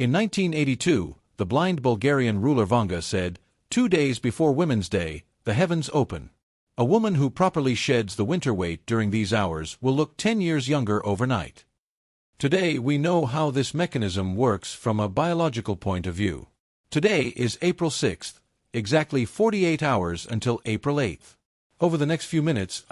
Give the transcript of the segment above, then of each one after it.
In 1982, the blind Bulgarian ruler Vanga said, 2 days before Women's Day, the heavens open. A woman who properly sheds the winter weight during these hours will look 10 years younger overnight. Today we know how this mechanism works from a biological point of view. Today is April 6th, exactly 48 hours until April 8th. Over the next few minutes,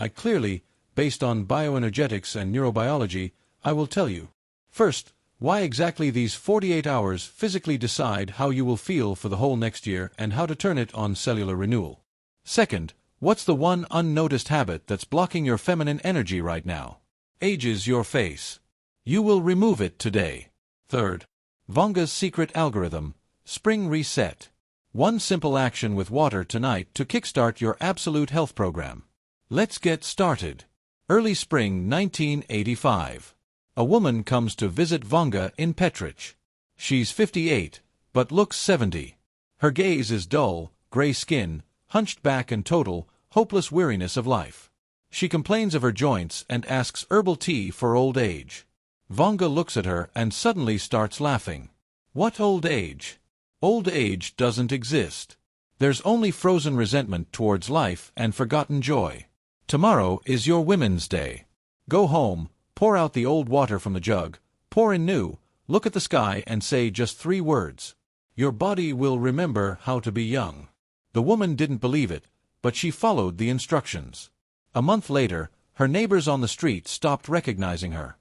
based on bioenergetics and neurobiology, I will tell you. First, why exactly these 48 hours physically decide how you will feel for the whole next year and how to turn it on cellular renewal. Second, what's the one unnoticed habit that's blocking your feminine energy right now? Ages your face. You will remove it today. Third, Vanga's secret algorithm, Spring Reset. One simple action with water tonight to kickstart your absolute health program. Let's get started. Early spring 1985. A woman comes to visit Vanga in Petrich. She's 58, but looks 70. Her gaze is dull, gray skin, hunched back and total, hopeless weariness of life. She complains of her joints and asks herbal tea for old age. Vanga looks at her and suddenly starts laughing. What old age? Old age doesn't exist. There's only frozen resentment towards life and forgotten joy. Tomorrow is your Women's Day. Go home, pour out the old water from the jug, pour in new, look at the sky and say just 3 words. Your body will remember how to be young. The woman didn't believe it, but she followed the instructions. A month later, her neighbors on the street stopped recognizing her.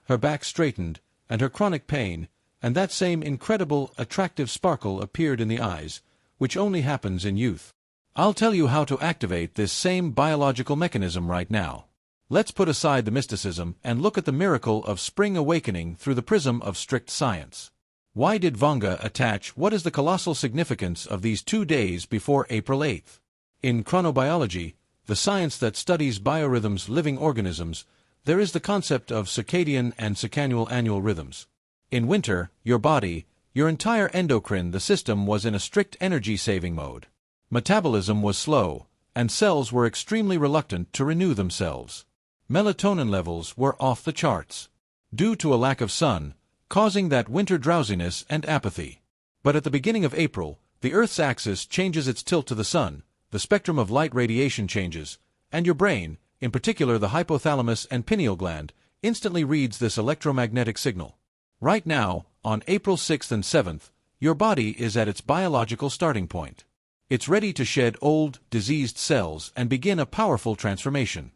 Her back straightened, and her chronic pain, and that same incredible, attractive sparkle appeared in the eyes, which only happens in youth. I'll tell you how to activate this same biological mechanism right now. Let's put aside the mysticism and look at the miracle of spring awakening through the prism of strict science. Why did Vanga attach what is the colossal significance of these 2 days before April 8th? In chronobiology, the science that studies biorhythms living organisms, there is the concept of circadian and circannual annual rhythms. In winter, your body, your entire endocrine the system was in a strict energy-saving mode. Metabolism was slow, and cells were extremely reluctant to renew themselves. Melatonin levels were off the charts, due to a lack of sun, causing that winter drowsiness and apathy. But at the beginning of April, the Earth's axis changes its tilt to the sun, the spectrum of light radiation changes, and your brain, in particular the hypothalamus and pineal gland, instantly reads this electromagnetic signal. Right now, on April 6th and 7th, your body is at its biological starting point. It's ready to shed old, diseased cells and begin a powerful transformation.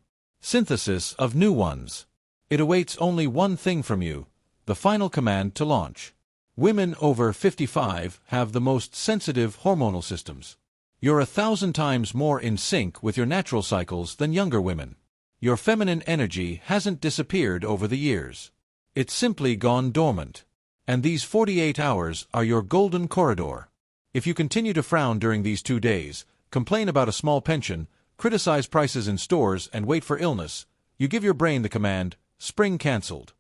Synthesis of new ones. It awaits only one thing from you, the final command to launch. Women over 55 have the most sensitive hormonal systems. You're 1,000 times more in sync with your natural cycles than younger women. Your feminine energy hasn't disappeared over the years. It's simply gone dormant. And these 48 hours are your golden corridor. If you continue to frown during these 2 days, complain about a small pension, criticize prices in stores and wait for illness, you give your brain the command, spring cancelled.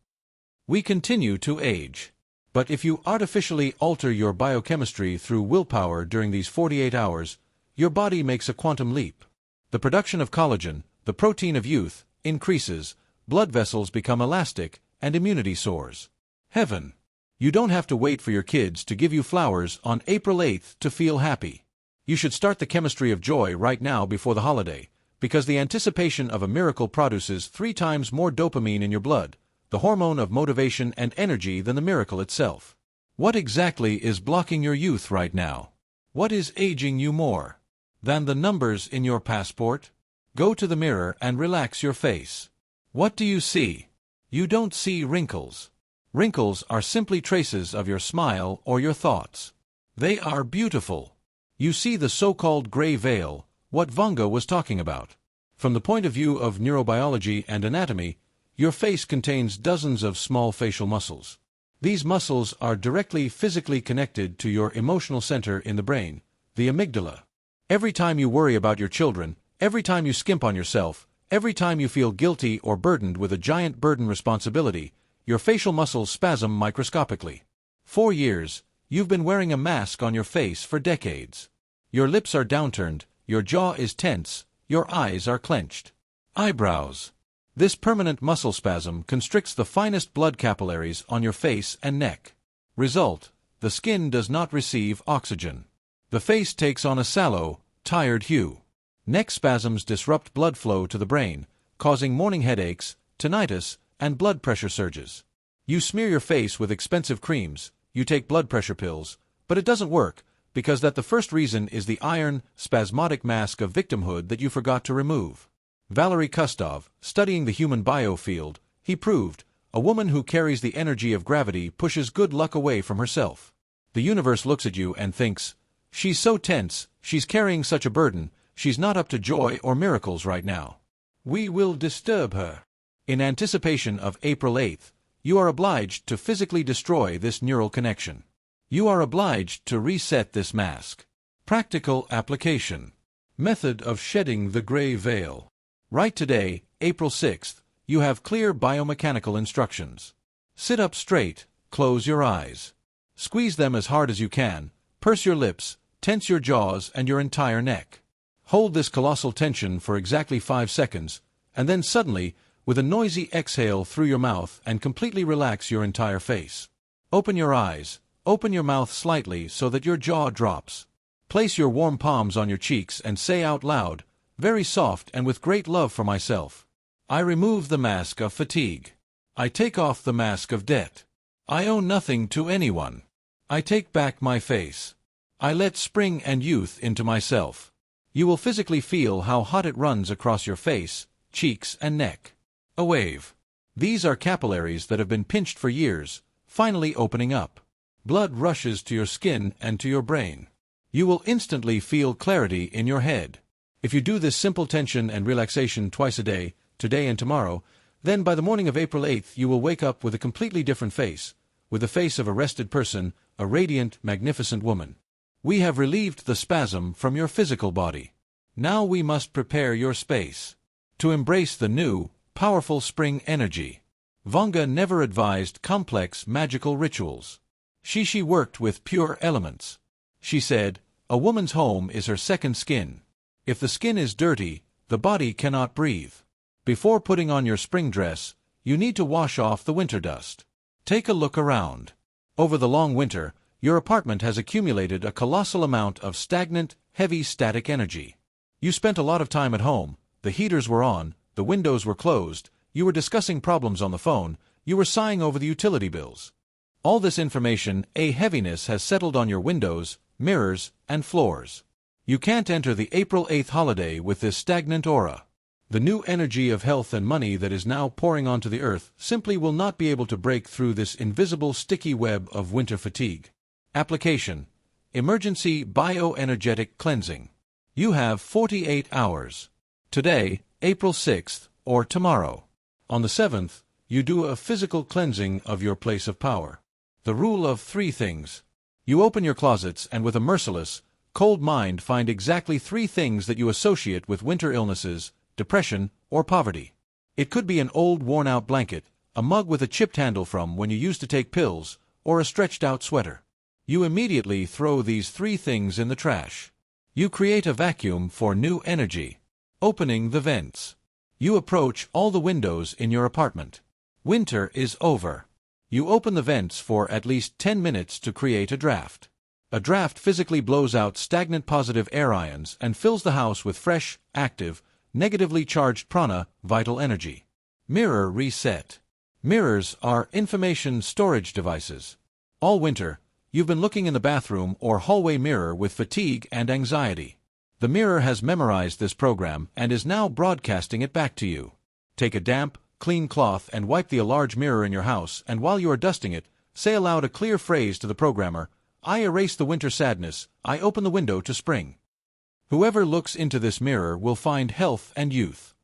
We continue to age. But if you artificially alter your biochemistry through willpower during these 48 hours, your body makes a quantum leap. The production of collagen, the protein of youth, increases, blood vessels become elastic, and immunity soars. Heaven! You don't have to wait for your kids to give you flowers on April 8th to feel happy. You should start the chemistry of joy right now before the holiday, because the anticipation of a miracle produces 3 times more dopamine in your blood, the hormone of motivation and energy, than the miracle itself. What exactly is blocking your youth right now? What is aging you more than the numbers in your passport? Go to the mirror and relax your face. What do you see? You don't see wrinkles. Wrinkles are simply traces of your smile or your thoughts. They are beautiful. You see the so-called gray veil, what Vanga was talking about. From the point of view of neurobiology and anatomy, your face contains dozens of small facial muscles. These muscles are directly physically connected to your emotional center in the brain, the amygdala. Every time you worry about your children, every time you skimp on yourself, every time you feel guilty or burdened with a giant burden responsibility, your facial muscles spasm microscopically. 4 years, you've been wearing a mask on your face for decades. Your lips are downturned, your jaw is tense, your eyes are clenched. Eyebrows. This permanent muscle spasm constricts the finest blood capillaries on your face and neck. Result: the skin does not receive oxygen. The face takes on a sallow, tired hue. Neck spasms disrupt blood flow to the brain, causing morning headaches, tinnitus, and blood pressure surges. You smear your face with expensive creams, you take blood pressure pills, but it doesn't work, because the first reason is the iron, spasmodic mask of victimhood that you forgot to remove. Valery Kustov, studying the human biofield, he proved, a woman who carries the energy of gravity pushes good luck away from herself. The universe looks at you and thinks, she's so tense, she's carrying such a burden, she's not up to joy or miracles right now. We will disturb her. In anticipation of April 8th, you are obliged to physically destroy this neural connection. You are obliged to reset this mask. Practical application. Method of shedding the gray veil. Right today, April 6th, you have clear biomechanical instructions. Sit up straight, close your eyes. Squeeze them as hard as you can, purse your lips, tense your jaws and your entire neck. Hold this colossal tension for exactly 5 seconds, and then suddenly, with a noisy exhale through your mouth and completely relax your entire face. Open your eyes, open your mouth slightly so that your jaw drops. Place your warm palms on your cheeks and say out loud, very soft and with great love for myself, I remove the mask of fatigue. I take off the mask of debt. I owe nothing to anyone. I take back my face. I let spring and youth into myself. You will physically feel how hot it runs across your face, cheeks and neck. A wave. These are capillaries that have been pinched for years, finally opening up. Blood rushes to your skin and to your brain. You will instantly feel clarity in your head. If you do this simple tension and relaxation twice a day, today and tomorrow, then by the morning of April 8th you will wake up with a completely different face, with the face of a rested person, a radiant, magnificent woman. We have relieved the spasm from your physical body. Now we must prepare your space to embrace the new, powerful spring energy. Vanga never advised complex magical rituals. She worked with pure elements. She said, a woman's home is her second skin. If the skin is dirty, the body cannot breathe. Before putting on your spring dress, you need to wash off the winter dust. Take a look around. Over the long winter, your apartment has accumulated a colossal amount of stagnant, heavy static energy. You spent a lot of time at home, the heaters were on, the windows were closed, you were discussing problems on the phone, you were sighing over the utility bills. All this information, a heaviness has settled on your windows, mirrors, and floors. You can't enter the April 8th holiday with this stagnant aura. The new energy of health and money that is now pouring onto the earth simply will not be able to break through this invisible sticky web of winter fatigue. Application. Emergency bioenergetic cleansing. You have 48 hours. Today, April 6th, or tomorrow. On the 7th, you do a physical cleansing of your place of power. The rule of 3 things. You open your closets and with a merciless, cold mind find exactly 3 things that you associate with winter illnesses, depression, or poverty. It could be an old worn-out blanket, a mug with a chipped handle from when you used to take pills, or a stretched-out sweater. You immediately throw these 3 things in the trash. You create a vacuum for new energy. Opening the vents. You approach all the windows in your apartment. Winter is over. You open the vents for at least 10 minutes to create a draft. A draft physically blows out stagnant positive air ions and fills the house with fresh, active, negatively charged prana, vital energy. Mirror reset. Mirrors are information storage devices. All winter, you've been looking in the bathroom or hallway mirror with fatigue and anxiety. The mirror has memorized this program and is now broadcasting it back to you. Take a damp, clean cloth and wipe the large mirror in your house, and while you are dusting it, say aloud a clear phrase to the programmer, I erase the winter sadness, I open the window to spring. Whoever looks into this mirror will find health and youth.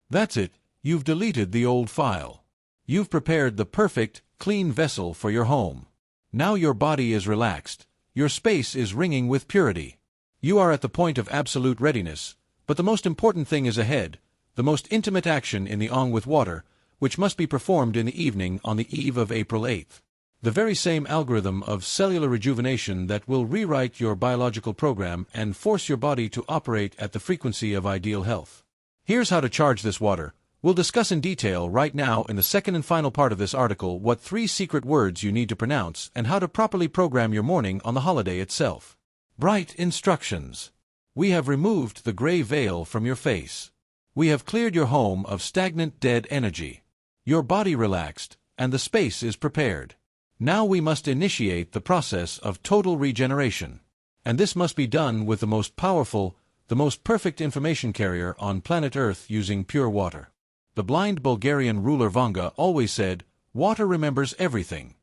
That's it, you've deleted the old file. You've prepared the perfect, clean vessel for your home. Now your body is relaxed, your space is ringing with purity. You are at the point of absolute readiness, but the most important thing is ahead, the most intimate action in the ong with water, which must be performed in the evening on the eve of April 8th. The very same algorithm of cellular rejuvenation that will rewrite your biological program and force your body to operate at the frequency of ideal health. Here's how to charge this water, We'll discuss in detail right now in the second and final part of this article what 3 secret words you need to pronounce and how to properly program your morning on the holiday itself. Bright instructions. We have removed the gray veil from your face. We have cleared your home of stagnant dead energy. Your body relaxed, and the space is prepared. Now we must initiate the process of total regeneration. And this must be done with the most powerful, the most perfect information carrier on planet Earth using pure water. The blind Bulgarian ruler Vanga always said, "Water remembers everything."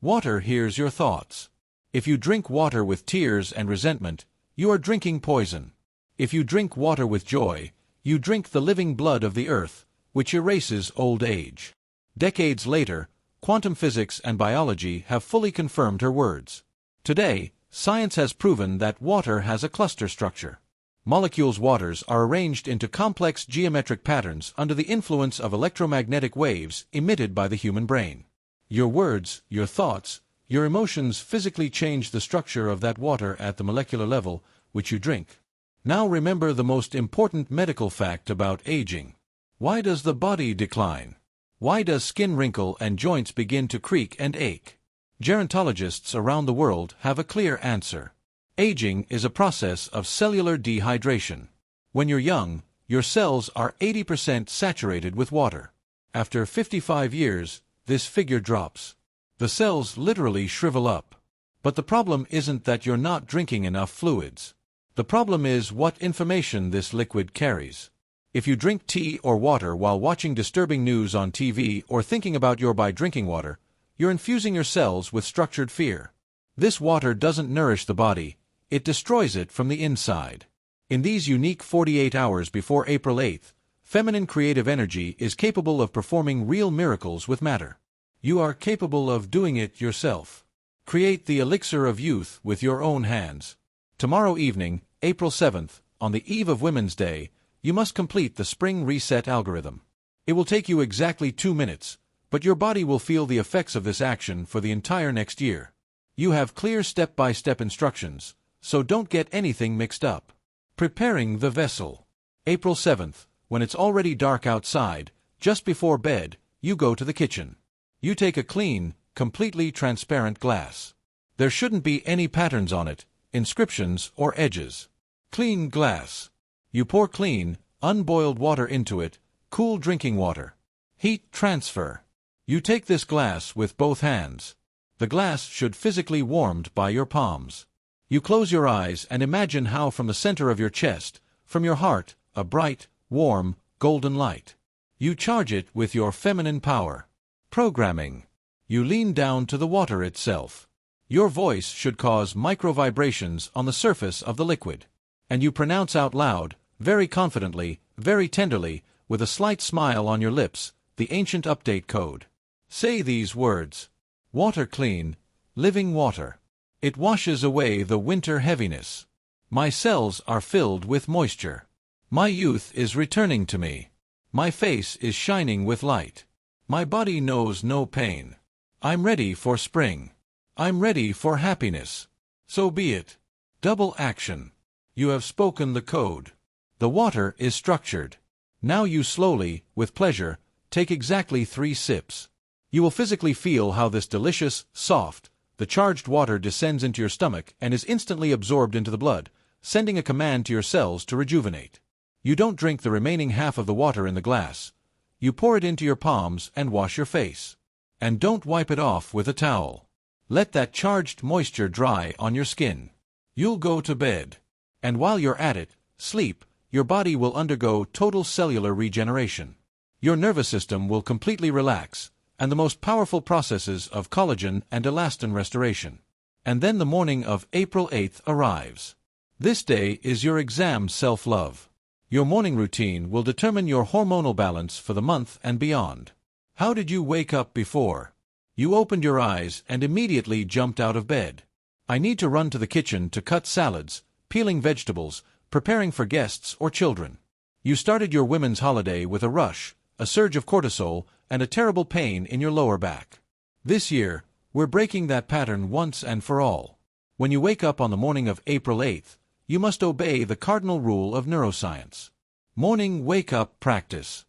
Water hears your thoughts. If you drink water with tears and resentment, you are drinking poison. If you drink water with joy, you drink the living blood of the earth, which erases old age. Decades later, quantum physics and biology have fully confirmed her words. Today, science has proven that water has a cluster structure. Molecules' waters are arranged into complex geometric patterns under the influence of electromagnetic waves emitted by the human brain. Your words, your thoughts, your emotions physically change the structure of that water at the molecular level, which you drink. Now remember the most important medical fact about aging. Why does the body decline? Why does skin wrinkle and joints begin to creak and ache? Gerontologists around the world have a clear answer. Aging is a process of cellular dehydration. When you're young, your cells are 80% saturated with water. After 55 years, this figure drops. The cells literally shrivel up. But the problem isn't that you're not drinking enough fluids. The problem is what information this liquid carries. If you drink tea or water while watching disturbing news on TV or thinking about by drinking water, you're infusing your cells with structured fear. This water doesn't nourish the body. It destroys it from the inside. In these unique 48 hours before April 8th, feminine creative energy is capable of performing real miracles with matter. You are capable of doing it yourself. Create the elixir of youth with your own hands. Tomorrow evening, April 7th, on the eve of Women's Day, you must complete the spring reset algorithm. It will take you exactly 2 minutes, but your body will feel the effects of this action for the entire next year. You have clear step-by-step instructions, so don't get anything mixed up. Preparing the vessel. April 7th, when it's already dark outside, just before bed, you go to the kitchen. You take a clean, completely transparent glass. There shouldn't be any patterns on it, inscriptions or edges. Clean glass. You pour clean, unboiled water into it, cool drinking water. Heat transfer. You take this glass with both hands. The glass should physically warmed by your palms. You close your eyes and imagine how from the center of your chest, from your heart, a bright, warm, golden light. You charge it with your feminine power. Programming. You lean down to the water itself. Your voice should cause micro-vibrations on the surface of the liquid. And you pronounce out loud, very confidently, very tenderly, with a slight smile on your lips, the ancient update code. Say these words. Water clean, living water. It washes away the winter heaviness. My cells are filled with moisture. My youth is returning to me. My face is shining with light. My body knows no pain. I'm ready for spring. I'm ready for happiness. So be it. Double action. You have spoken the code. The water is structured. Now you slowly, with pleasure, take exactly 3 sips. You will physically feel how this delicious, soft, the charged water descends into your stomach and is instantly absorbed into the blood, sending a command to your cells to rejuvenate. You don't drink the remaining half of the water in the glass. You pour it into your palms and wash your face. And don't wipe it off with a towel. Let that charged moisture dry on your skin. You'll go to bed. And while you're at it, sleep, your body will undergo total cellular regeneration. Your nervous system will completely relax, and the most powerful processes of collagen and elastin restoration. And then the morning of April 8th arrives. This day is your exam self-love. Your morning routine will determine your hormonal balance for the month and beyond. How did you wake up before? You opened your eyes and immediately jumped out of bed. I need to run to the kitchen to cut salads, peeling vegetables, preparing for guests or children. You started your women's holiday with a rush, a surge of cortisol, and a terrible pain in your lower back. This year, we're breaking that pattern once and for all. When you wake up on the morning of April 8th, you must obey the cardinal rule of neuroscience. Morning wake-up practice.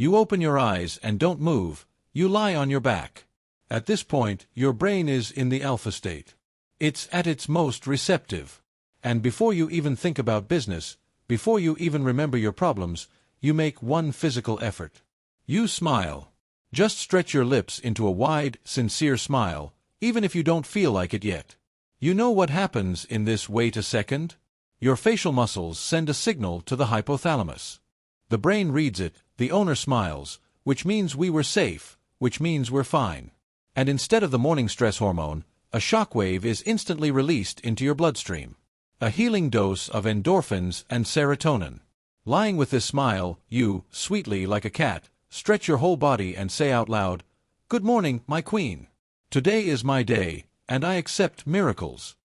You open your eyes and don't move, you lie on your back. At this point, your brain is in the alpha state. It's at its most receptive. And before you even think about business, before you even remember your problems, you make one physical effort. You smile. Just stretch your lips into a wide, sincere smile, even if you don't feel like it yet. You know what happens in this wait a second? Your facial muscles send a signal to the hypothalamus. The brain reads it, the owner smiles, which means we were safe, which means we're fine. And instead of the morning stress hormone, a shockwave is instantly released into your bloodstream. A healing dose of endorphins and serotonin. Lying with this smile, you, sweetly like a cat, stretch your whole body and say out loud, "Good morning, my queen. Today is my day, and I accept miracles."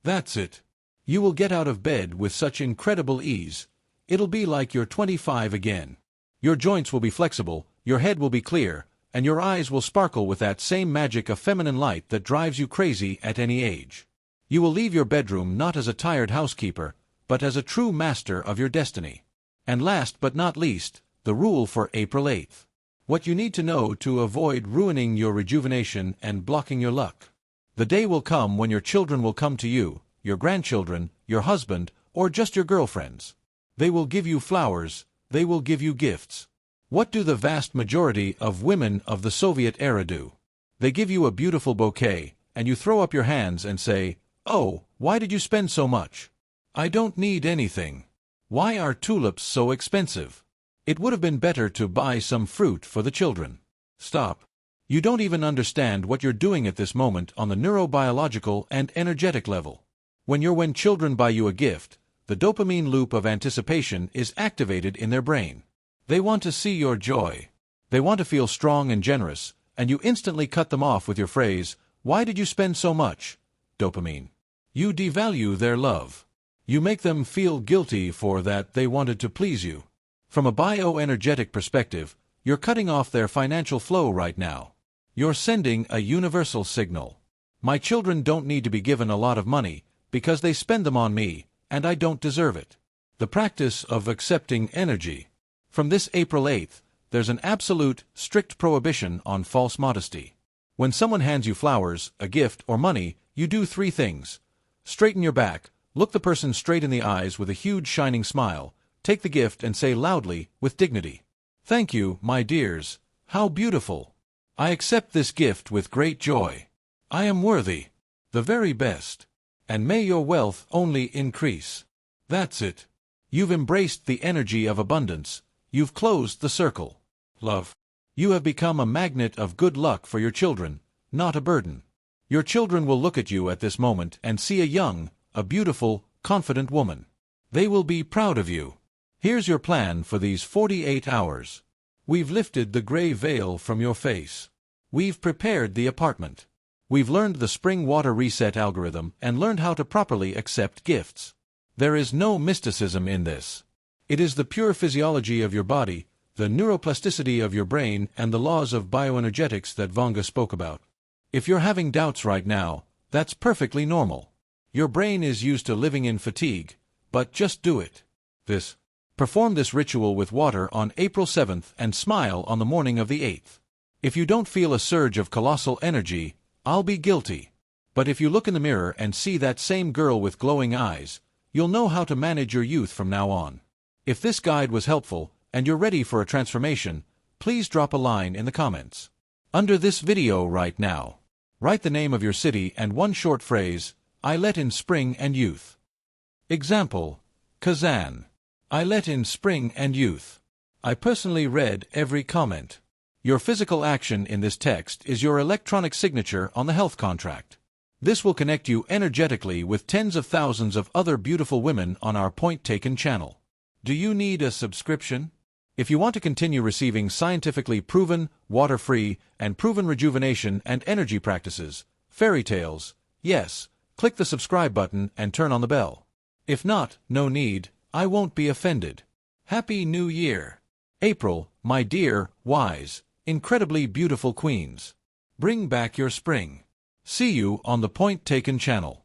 That's it. You will get out of bed with such incredible ease. It'll be like you're 25 again. Your joints will be flexible, your head will be clear, and your eyes will sparkle with that same magic of feminine light that drives you crazy at any age. You will leave your bedroom not as a tired housekeeper, but as a true master of your destiny. And last but not least, the rule for April 8th. What you need to know to avoid ruining your rejuvenation and blocking your luck. The day will come when your children will come to you, your grandchildren, your husband, or just your girlfriends. They will give you flowers, they will give you gifts. What do the vast majority of women of the Soviet era do? They give you a beautiful bouquet, and you throw up your hands and say, "Oh, why did you spend so much? I don't need anything. Why are tulips so expensive? It would have been better to buy some fruit for the children." Stop. You don't even understand what you're doing at this moment on the neurobiological and energetic level. When children buy you a gift, the dopamine loop of anticipation is activated in their brain. They want to see your joy. They want to feel strong and generous, and you instantly cut them off with your phrase, "Why did you spend so much?" Dopamine. You devalue their love. You make them feel guilty for that they wanted to please you. From a bioenergetic perspective, you're cutting off their financial flow right now. You're sending a universal signal. My children don't need to be given a lot of money, because they spend them on me, and I don't deserve it. The practice of accepting energy. From this April 8th, there's an absolute, strict prohibition on false modesty. When someone hands you flowers, a gift, or money, you do three things. Straighten your back, look the person straight in the eyes with a huge shining smile, take the gift and say loudly, with dignity, "Thank you, my dears. How beautiful. I accept this gift with great joy. I am worthy. The very best. And may your wealth only increase." That's it. You've embraced the energy of abundance. You've closed the circle. Love. You have become a magnet of good luck for your children, not a burden. Your children will look at you at this moment and see a young, a beautiful, confident woman. They will be proud of you. Here's your plan for these 48 hours. We've lifted the gray veil from your face. We've prepared the apartment. We've learned the spring water reset algorithm and learned how to properly accept gifts. There is no mysticism in this. It is the pure physiology of your body, the neuroplasticity of your brain, and the laws of bioenergetics that Vanga spoke about. If you're having doubts right now, that's perfectly normal. Your brain is used to living in fatigue, but just do it. Perform this ritual with water on April 7th and smile on the morning of the 8th. If you don't feel a surge of colossal energy, I'll be guilty. But if you look in the mirror and see that same girl with glowing eyes, you'll know how to manage your youth from now on. If this guide was helpful, and you're ready for a transformation, please drop a line in the comments. Under this video right now, write the name of your city and one short phrase, "I let in spring and youth." Example, Kazan. I let in spring and youth. I personally read every comment. Your physical action in this text is your electronic signature on the health contract. This will connect you energetically with tens of thousands of other beautiful women on our Point Taken channel. Do you need a subscription? If you want to continue receiving scientifically proven, water-free, and proven rejuvenation and energy practices, fairy tales, yes, click the subscribe button and turn on the bell. If not, no need, I won't be offended. Happy New Year! April, my dear, wise, incredibly beautiful queens. Bring back your spring. See you on the Point Taken channel.